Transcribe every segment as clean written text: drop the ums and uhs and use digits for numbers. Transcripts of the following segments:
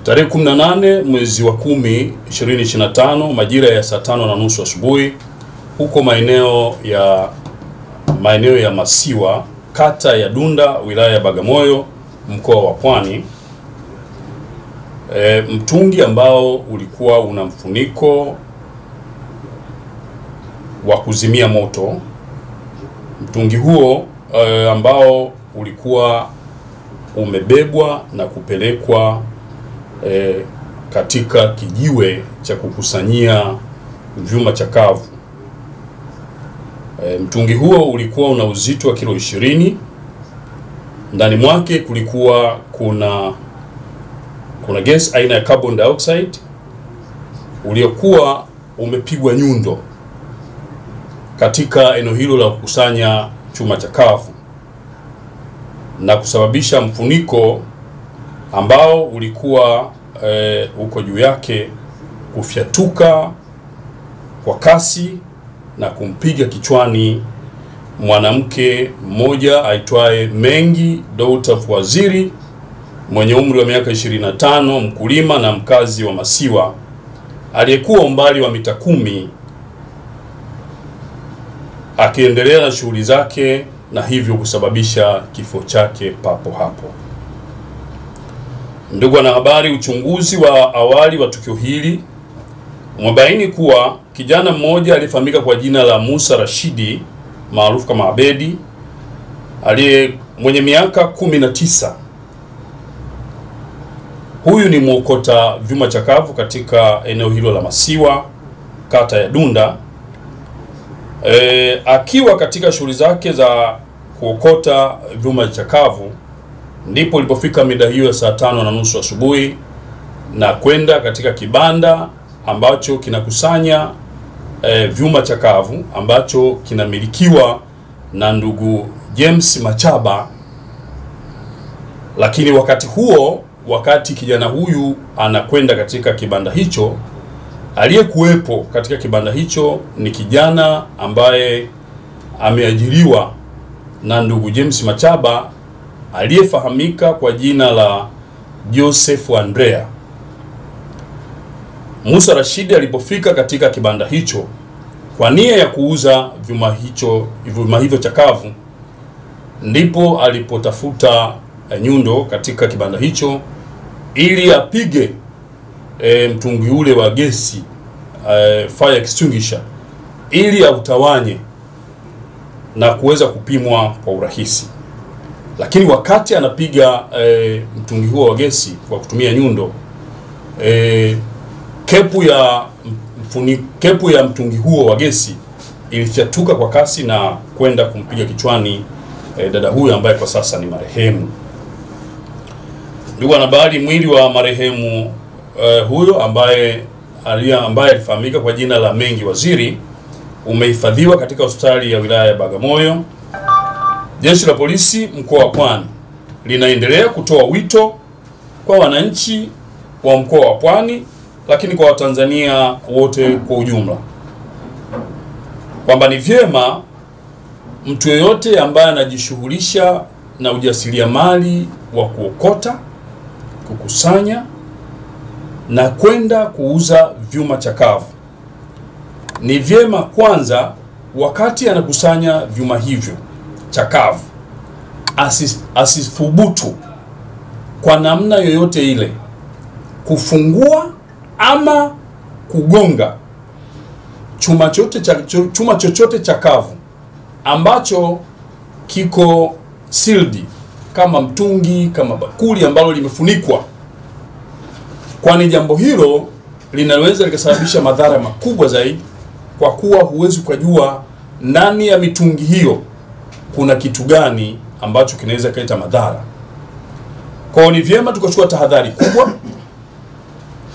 Tarehe 18 mwezi wa 10 2025 majira ya saa 5:30 asubuhi huko maeneo ya Masiwa, kata ya Dunda, wilaya ya Bagamoyo, mkoa wa Pwani, mtungi ambao ulikuwa una mfuniko wa kuzimia moto. Mtungi huo ambao ulikuwa umebebwa na kupelekwa katika kijiwe cha kukusanyia vyuma chakavu. Mtungi huo ulikuwa una uzito wa kilo 20. Ndani mwake kulikuwa kuna gas aina ya carbon dioxide uliokuwa umepigwa nyundo katika eneo hilo la kukusanya chuma chakavu na kusababisha mfuniko ambao ulikuwa uko juu yake kufyatuka kwa kasi na kumpiga kichwani mwanamke mmoja aitwaye Mengi Douta Waziri mwenye umri wa miaka 25, mkulima na mkazi wa Masiwa, aliyekuwa umbali wa mita 10 akiendelea na shughuli zake na hivyo kusababisha kifo chake papo hapo. Ndugu wanahabari, uchunguzi wa awali wa tukio hili umebaini kuwa kijana mmoja aliyefahamika kwa jina la Musa Rashidi maarufu kama Abedi, mwenye miaka 19. Huyu ni mwokota vyuma chakavu katika eneo hilo la Masiwa, kata ya Dunda. Akiwa katika shughuli zake za kuokota vyuma chakavu ndipo ilipofika mida hiyo ya saa 5:30 asubuhi na kwenda katika kibanda ambacho kinakusanya vyuma chakavu ambacho kinamilikiwa na ndugu James Machaba. Lakini wakati kijana huyu anakwenda katika kibanda hicho, aliyekuwepo katika kibanda hicho ni kijana ambaye ameajiriwa na ndugu James Machaba aliyefahamika kwa jina la Joseph Andrea. Musa Rashidi alipofika katika kibanda hicho kwa nia ya kuuza vyuma hivyo chakavu, ndipo alipotafuta nyundo katika kibanda hicho ili apige mtungi ule wa gesi, fire extinguisher, ili autawanye na kuweza kupimwa kwa urahisi. Lakini wakati anapiga mtungi huo wa gesi kwa kutumia nyundo, kepu ya mtungi huo wa gesi ilifyatuka kwa kasi na kwenda kumpiga kichwani dada huyo ambaye kwa sasa ni marehemu. Ndugu wanahabari, mwili wa marehemu huyo ambaye alifahamika kwa jina la Mengi Waziri umehifadhiwa katika hospitali ya wilaya ya Bagamoyo. Jeshi la polisi mkoa wa Pwani linaendelea kutoa wito kwa wananchi wa mkoa wa Pwani, lakini kwa Watanzania wote kwa ujumla, kwamba ni vyema mtu yeyote ambaye anajishughulisha na ujasiriamali wa kuokota, kukusanya na kwenda kuuza vyuma chakavu, ni vyema kwanza wakati anakusanya vyuma hivyo chakavu asithubutu kwa namna yoyote ile kufungua ama kugonga chuma chochote chakavu ambacho kiko sealed, kama mtungi, kama bakuli ambalo limefunikwa, kwani jambo hilo linaweza likasababisha madhara makubwa zaidi, kwa kuwa huwezi kujua ndani ya mitungi hiyo kuna kitu gani ambacho kinaweza kuleta madhara. Kwa hiyo ni vyema tukachukua tahadhari kubwa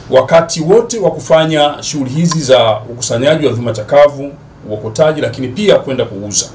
wakati wote wa kufanya shughuli hizi za ukusanyaji wa vyuma chakavu, uokotaji, lakini pia kwenda kuuza.